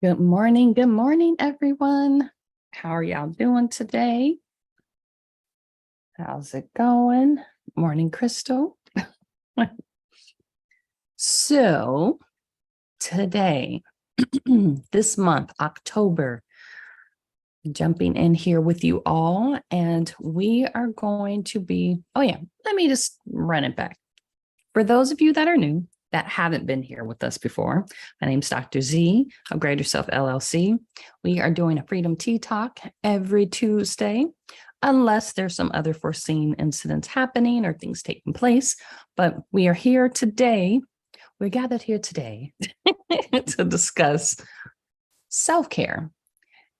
Good morning, everyone. How are y'all doing today? How's it going? Morning, Crystal. So today, this month, October, jumping in here with you all, and we are going to be, let me just run it back. For those of you that are new, that haven't been here with us before, my name's Dr.Z of Greater Self LLC. We are doing a Freedom Tea Talk every Tuesday, unless there's some other foreseen incidents happening or things taking place. But we are here today. We're gathered here today to discuss self-care.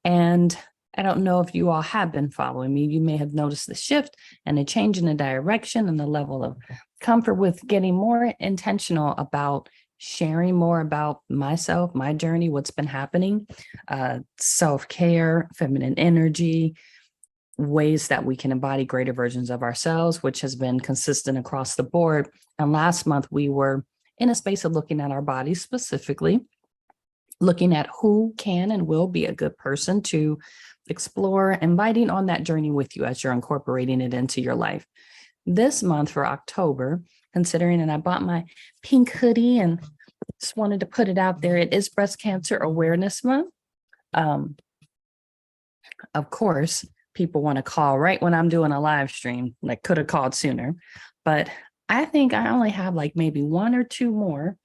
And I don't know if you all have been following me. You may have noticed the shift and a change in the direction and the level of comfort with getting more intentional about sharing more about myself, my journey, what's been happening, self-care, feminine energy, ways that we can embody greater versions of ourselves, which has been consistent across the board. And last month, we were in a space of looking at our bodies specifically, looking at who can and will be a good person to explore, inviting on that journey with you as you're incorporating it into your life. This month for October, considering, and I bought my pink hoodie and just wanted to put it out there, it is Breast Cancer Awareness Month. Of course, people want to call right when I'm doing a live stream, like could have called sooner, but I think I only have like maybe one or two more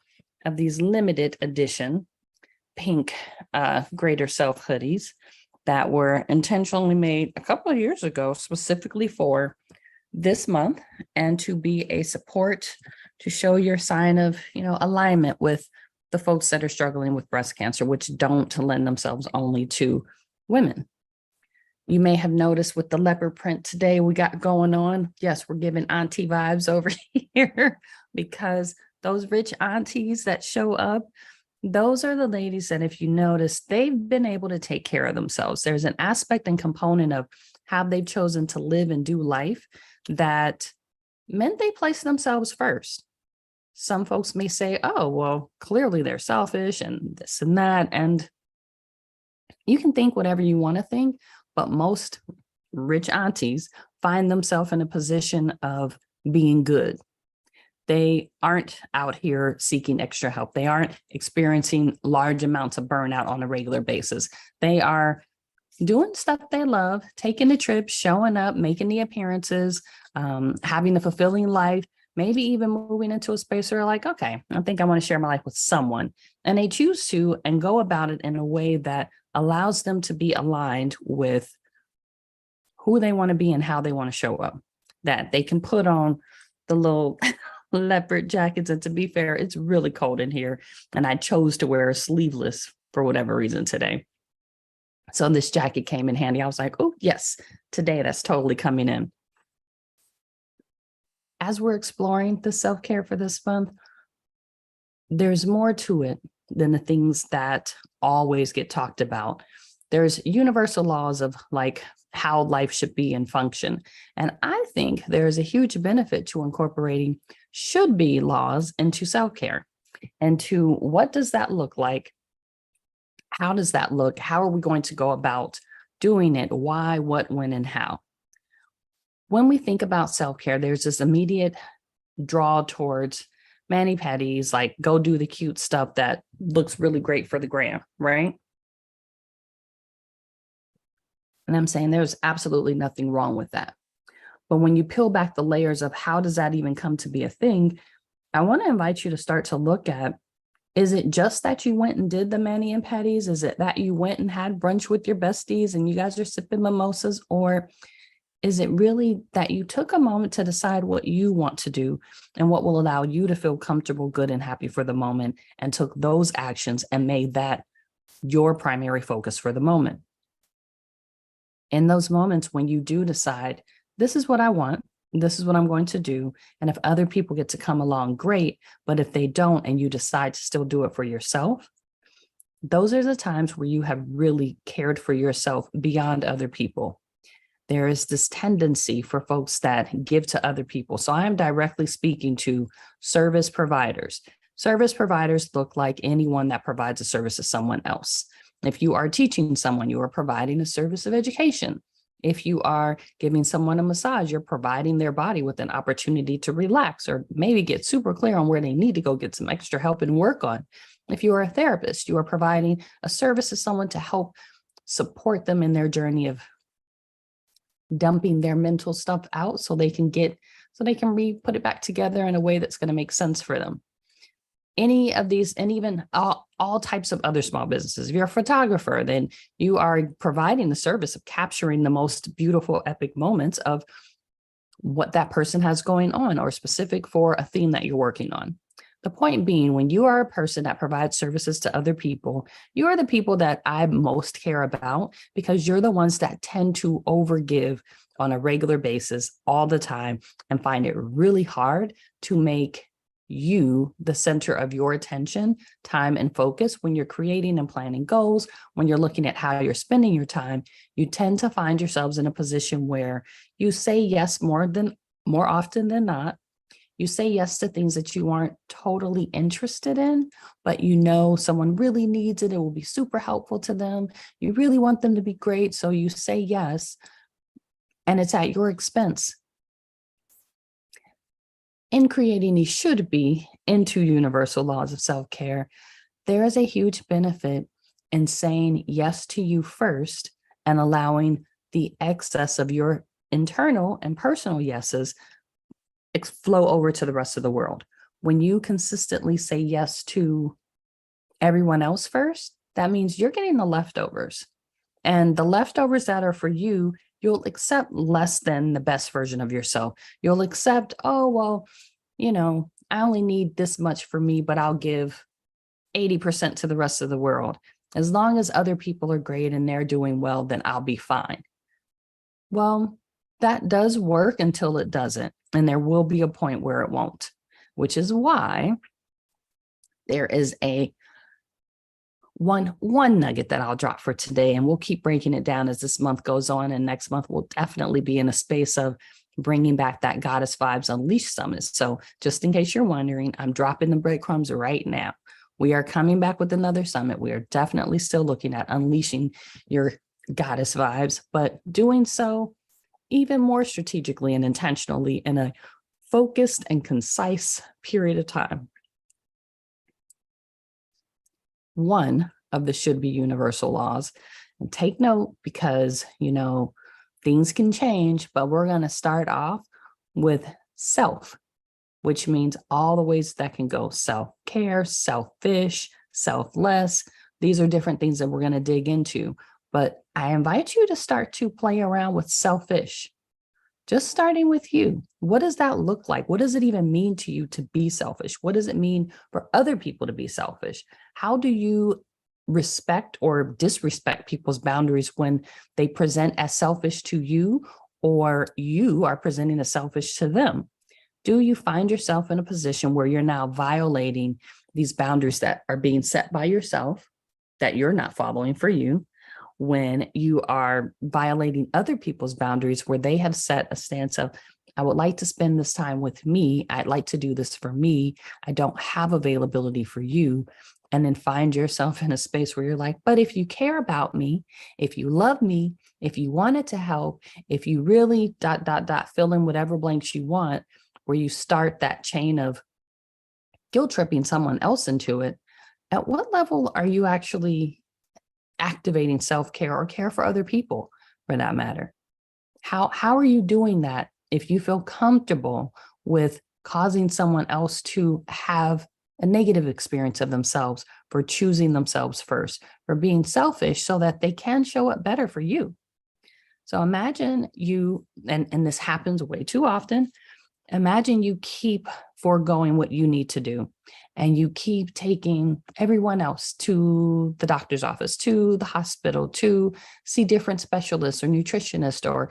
of these limited edition pink Greater Self hoodies that were intentionally made a couple of years ago, specifically for this month, and to be a support, to show your sign of, alignment with the folks that are struggling with breast cancer, which don't lend themselves only to women. You may have noticed with the leopard print today we got going on. Yes, we're giving auntie vibes over here because those rich aunties that show up, those are the ladies that, if you notice, they've been able to take care of themselves. There's an aspect and component of how they've chosen to live and do life that meant they place themselves first. Some folks may say, oh, well, clearly they're selfish and this and that. And you can think whatever you want to think, but most rich aunties find themselves in a position of being good. They aren't out here seeking extra help. They aren't experiencing large amounts of burnout on a regular basis. They are doing stuff they love, taking the trips, showing up, making the appearances, having a fulfilling life, maybe even moving into a space where they're like, okay, I think I want to share my life with someone. And they choose to and go about it in a way that allows them to be aligned with who they want to be and how they want to show up. That they can put on the little leopard jackets. And to be fair, it's really cold in here. And I chose to wear a sleeveless for whatever reason today. So this jacket came in handy. I was like, oh, yes, today that's totally coming in. As we're exploring the self-care for this month, there's more to it than the things that always get talked about. There's universal laws of like how life should be and function. And I think there's a huge benefit to incorporating should be laws into self-care. And to what does that look like? How does that look? How are we going to go about doing it? Why, what, when, and how? When we think about self-care, there's this immediate draw towards mani-pedis, like go do the cute stuff that looks really great for the gram, right? And I'm saying there's absolutely nothing wrong with that. But when you peel back the layers of how does that even come to be a thing, I want to invite you to start to look at, is it just that you went and did the mani and pedis? Is it that you went and had brunch with your besties and you guys are sipping mimosas? Or is it really that you took a moment to decide what you want to do and what will allow you to feel comfortable, good, and happy for the moment, and took those actions and made that your primary focus for the moment? In those moments when you do decide, this is what I want, this is what I'm going to do, and if other people get to come along, great, but if they don't and you decide to still do it for yourself, those are the times where you have really cared for yourself beyond other people. There is this tendency for folks that give to other people. So I am directly speaking to service providers. Service providers look like anyone that provides a service to someone else. If you are teaching someone, you are providing a service of education. If you are giving someone a massage, you're providing their body with an opportunity to relax or maybe get super clear on where they need to go get some extra help and work on. If you are a therapist, you are providing a service to someone to help support them in their journey of dumping their mental stuff out so they can put it back together in a way that's going to make sense for them. Any of these, and even all types of other small businesses. If you're a photographer, then you are providing the service of capturing the most beautiful, epic moments of what that person has going on, or specific for a theme that you're working on. The point being, when you are a person that provides services to other people, you are the people that I most care about, because you're the ones that tend to overgive on a regular basis all the time and find it really hard to make you the center of your attention, time, and focus when you're creating and planning goals. When you're looking at how you're spending your time, you tend to find yourselves in a position where you say yes more often than not. You say yes to things that you aren't totally interested in, but you know someone really needs it. It will be super helpful to them. You really want them to be great, so you say yes, and it's at your expense. In creating these should be into universal laws of self-care, there is a huge benefit in saying yes to you first and allowing the excess of your internal and personal yeses flow over to the rest of the world. When you consistently say yes to everyone else first, that means you're getting the leftovers. And the leftovers that are for you, you'll accept less than the best version of yourself. You'll accept, oh, well, I only need this much for me, but I'll give 80% to the rest of the world. As long as other people are great and they're doing well, then I'll be fine. Well, that does work until it doesn't. And there will be a point where it won't, which is why there is a one nugget that I'll drop for today. And we'll keep breaking it down as this month goes on. And next month, we'll definitely be in a space of bringing back that Goddess Vibes Unleashed Summit. So just in case you're wondering, I'm dropping the breadcrumbs right now. We are coming back with another summit. We are definitely still looking at unleashing your goddess vibes, but doing so even more strategically and intentionally in a focused and concise period of time. One of the should be universal laws, and take note because, things can change, but we're going to start off with self, which means all the ways that can go: self-care, selfish, selfless. These are different things that we're going to dig into, but I invite you to start to play around with selfish. Just starting with you. What does that look like? What does it even mean to you to be selfish? What does it mean for other people to be selfish? How do you respect or disrespect people's boundaries when they present as selfish to you, or you are presenting as selfish to them? Do you find yourself in a position where you're now violating these boundaries that are being set by yourself, that you're not following for you, when you are violating other people's boundaries where they have set a stance of, I would like to spend this time with me. I'd like to do this for me. I don't have availability for you. And then find yourself in a space where you're like, but if you care about me, if you love me, if you wanted to help, if you really ... fill in whatever blanks you want, where you start that chain of guilt tripping someone else into it, at what level are you actually activating self-care or care for other people for that matter? How are you doing that if you feel comfortable with causing someone else to have a negative experience of themselves for choosing themselves first, for being selfish so that they can show up better for you? So imagine you, and this happens way too often, imagine you keep foregoing what you need to do, and you keep taking everyone else to the doctor's office, to the hospital, to see different specialists or nutritionists or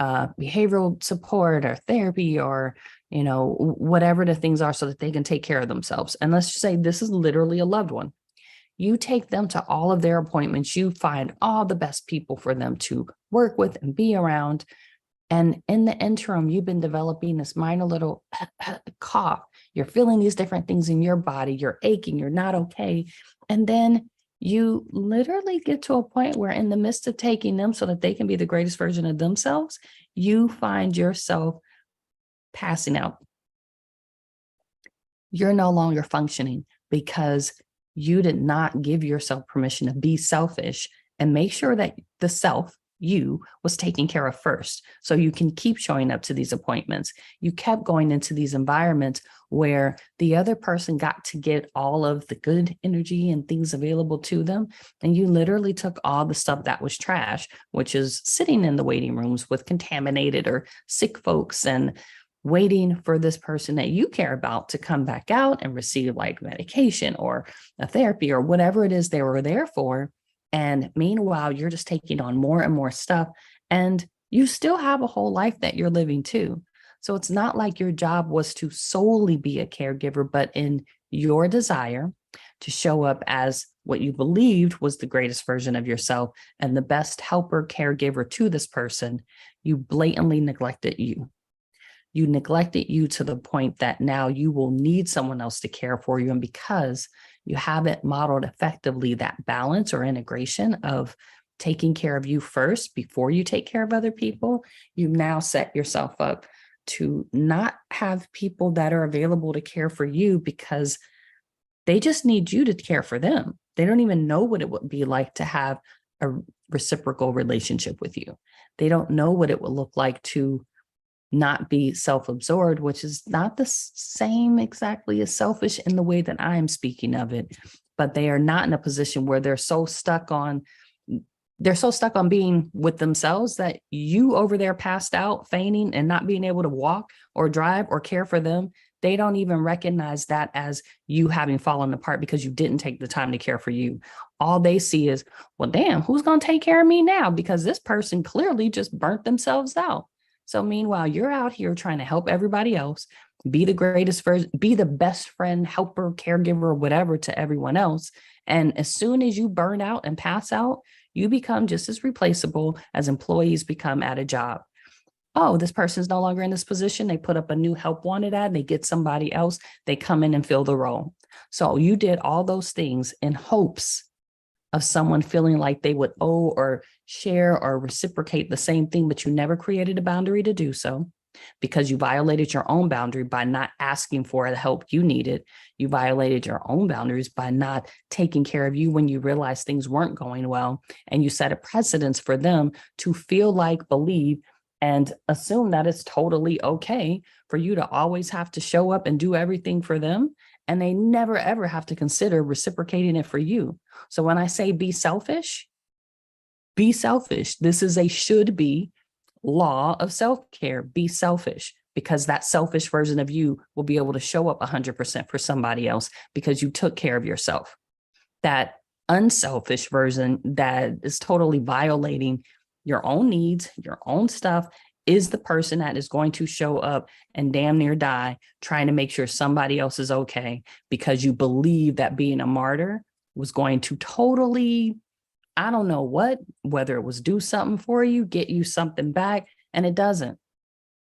behavioral support or therapy or, whatever the things are so that they can take care of themselves. And let's just say this is literally a loved one. You take them to all of their appointments. You find all the best people for them to work with and be around. And in the interim, you've been developing this minor little cough. You're feeling these different things in your body. You're aching. You're not okay. And then you literally get to a point where in the midst of taking them so that they can be the greatest version of themselves, you find yourself passing out. You're no longer functioning because you did not give yourself permission to be selfish and make sure that the self, you, was taken care of first. So you can keep showing up to these appointments. You kept going into these environments where the other person got to get all of the good energy and things available to them. And you literally took all the stuff that was trash, which is sitting in the waiting rooms with contaminated or sick folks and waiting for this person that you care about to come back out and receive like medication or a therapy or whatever it is they were there for. And meanwhile, you're just taking on more and more stuff, and you still have a whole life that you're living too. So it's not like your job was to solely be a caregiver, but in your desire to show up as what you believed was the greatest version of yourself and the best helper, caregiver to this person, you blatantly neglected you. You neglected you to the point that now you will need someone else to care for you. And because you haven't modeled effectively that balance or integration of taking care of you first before you take care of other people, you've now set yourself up to not have people that are available to care for you because they just need you to care for them. They don't even know what it would be like to have a reciprocal relationship with you. They don't know what it would look like to not be self-absorbed, which is not the same exactly as selfish in the way that I'm speaking of it, but they are not in a position where they're so stuck on being with themselves that you over there passed out, fainting, and not being able to walk or drive or care for them. They don't even recognize that as you having fallen apart because you didn't take the time to care for you. All they see is, well, damn, who's going to take care of me now? Because this person clearly just burnt themselves out. So meanwhile, you're out here trying to help everybody else, be the greatest version, be the best friend, helper, caregiver, whatever to everyone else. And as soon as you burn out and pass out, you become just as replaceable as employees become at a job. Oh, this person's no longer in this position. They put up a new help wanted ad. They get somebody else. They come in and fill the role. So you did all those things in hopes of someone feeling like they would owe or share or reciprocate the same thing, but you never created a boundary to do so because you violated your own boundary by not asking for the help you needed. You violated your own boundaries by not taking care of you when you realized things weren't going well. And you set a precedence for them to feel like, believe, and assume that it's totally okay for you to always have to show up and do everything for them. And they never, ever have to consider reciprocating it for you. So when I say be selfish, be selfish. This is a should be law of self-care. Be selfish, because that selfish version of you will be able to show up 100% for somebody else because you took care of yourself. That unselfish version that is totally violating your own needs, your own stuff, is the person that is going to show up and damn near die trying to make sure somebody else is okay because you believe that being a martyr was going to totally, I don't know what, whether it was do something for you, get you something back, and it doesn't.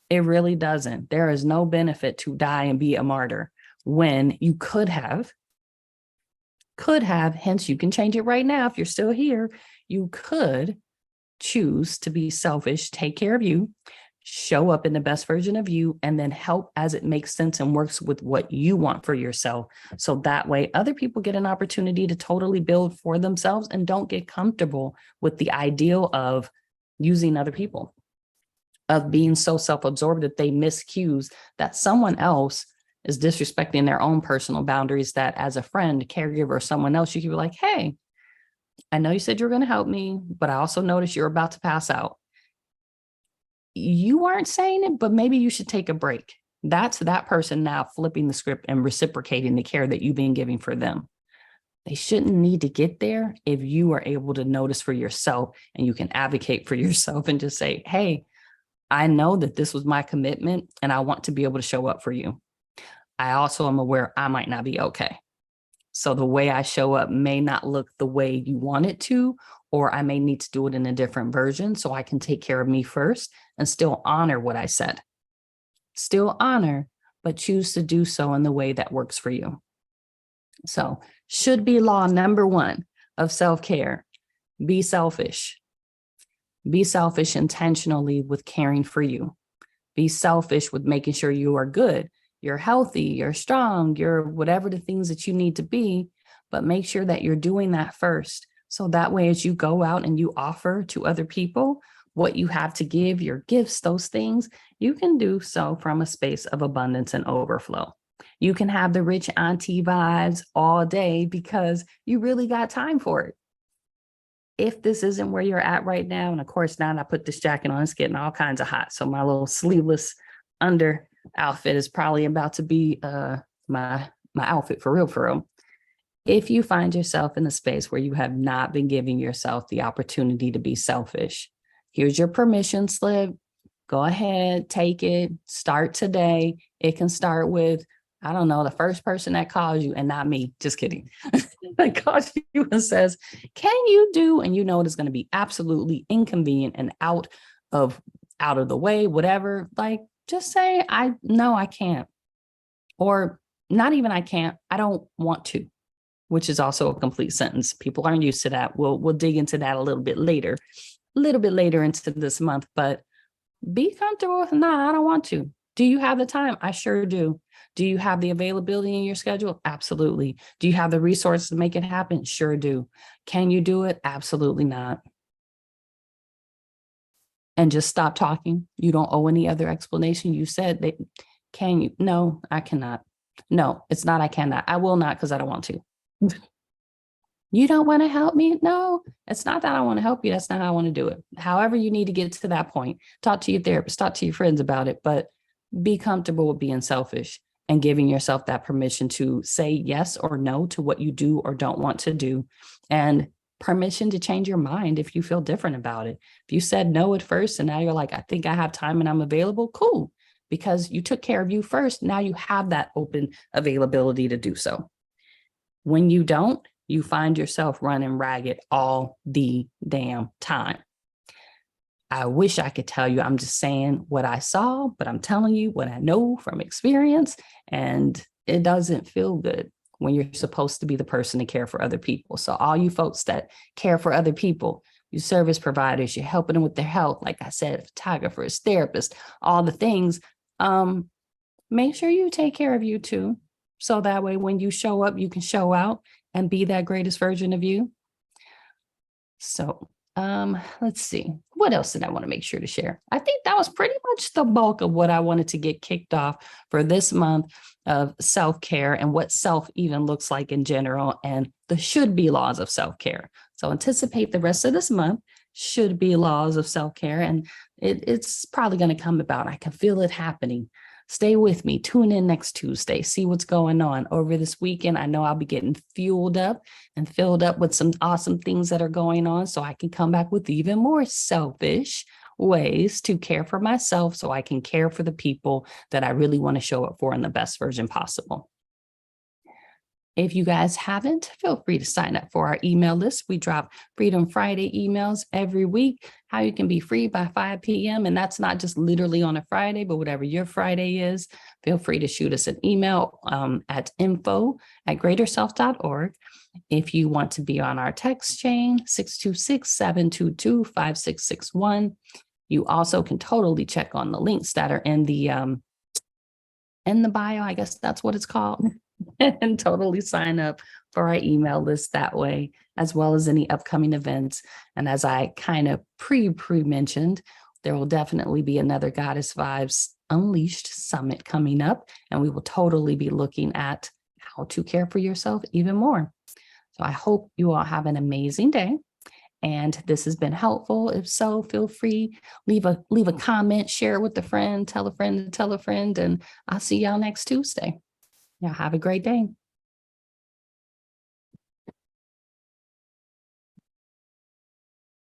It really doesn't. There is no benefit to die and be a martyr when you could have, hence you can change it right now if you're still here, you could choose to be selfish, take care of you, show up in the best version of you, and then help as it makes sense and works with what you want for yourself. So that way other people get an opportunity to totally build for themselves and don't get comfortable with the ideal of using other people, of being so self-absorbed that they miss cues that someone else is disrespecting their own personal boundaries, that as a friend, caregiver, or someone else, you can be like, hey, I know you said you're going to help me, but I also noticed you're about to pass out. You aren't saying it, but maybe you should take a break. That's that person now flipping the script and reciprocating the care that you've been giving for them. They shouldn't need to get there if you are able to notice for yourself and you can advocate for yourself and just say, hey, I know that this was my commitment and I want to be able to show up for you. I also am aware I might not be okay. So the way I show up may not look the way you want it to, or I may need to do it in a different version so I can take care of me first and still honor what I said. Still honor, but choose to do so in the way that works for you. So should be law number one, of self-care. Be selfish. Be selfish intentionally with caring for you. Be selfish with making sure you are good, you're healthy, you're strong, you're whatever the things that you need to be, but make sure that you're doing that first. So that way, as you go out and you offer to other people what you have to give, your gifts, those things, you can do so from a space of abundance and overflow. You can have the rich auntie vibes all day because you really got time for it. If this isn't where you're at right now, and of course, now I put this jacket on, it's getting all kinds of hot. So my little sleeveless under outfit is probably about to be my outfit for real. If you find yourself in a space where you have not been giving yourself the opportunity to be selfish, here's your permission slip. Go ahead, take it, start today. It can start with, I don't know, the first person that calls you, and not me, just kidding, that calls you and says, can you do, and you know it is going to be absolutely inconvenient and out of the way, whatever, like just say, I can't. Or not even I can't, I don't want to, which is also a complete sentence. People aren't used to that. We'll dig into that a little bit later into this month, but be comfortable with, no, I don't want to. Do you have the time? I sure do. Do you have the availability in your schedule? Absolutely. Do you have the resources to make it happen? Sure do. Can you do it? Absolutely not. And just stop talking. You don't owe any other explanation. You said that, can you? No, I cannot. No, it's not I cannot. I will not because I don't want to. You don't want to help me? No, it's not that I want to help you. That's not how I want to do it. However, you need to get to that point. Talk to your therapist, talk to your friends about it, but be comfortable with being selfish and giving yourself that permission to say yes or no to what you do or don't want to do, and permission to change your mind if you feel different about it. If you said no at first and now you're like, I think I have time and I'm available, cool, because you took care of you first. Now you have that open availability to do so. When you don't, you find yourself running ragged all the damn time. I wish I could tell you, I'm just saying what I saw, but I'm telling you what I know from experience, and it doesn't feel good when you're supposed to be the person to care for other people. So all you folks that care for other people, you service providers, you're helping them with their health, like I said, photographers, therapists, all the things, make sure you take care of you too. So that way, when you show up, you can show out and be that greatest version of you. So let's see. What else did I want to make sure to share? I think that was pretty much the bulk of what I wanted to get kicked off for this month of self-care and what self even looks like in general, and the should be laws of self-care. So anticipate the rest of this month should be laws of self-care, and it's probably going to come about. I can feel it happening. Stay with me. Tune in next Tuesday. See what's going on over this weekend. I know I'll be getting fueled up and filled up with some awesome things that are going on, so I can come back with even more selfish ways to care for myself so I can care for the people that I really want to show up for in the best version possible. If you guys haven't, feel free to sign up for our email list. We drop Freedom Friday emails every week, how you can be free by 5 p.m. And that's not just literally on a Friday, but whatever your Friday is, feel free to shoot us an email at info@greaterself.org. If you want to be on our text chain, 626-722-5661. You also can totally check on the links that are in the bio. I guess that's what it's called. And totally sign up for our email list that way, as well as any upcoming events. And as I kind of pre-mentioned, there will definitely be another Goddess Vibes Unleashed Summit coming up, and we will totally be looking at how to care for yourself even more. So I hope you all have an amazing day. And this has been helpful. If so, feel free, leave a comment, share it with a friend, tell a friend to tell a friend, and I'll see y'all next Tuesday. Y'all have a great day.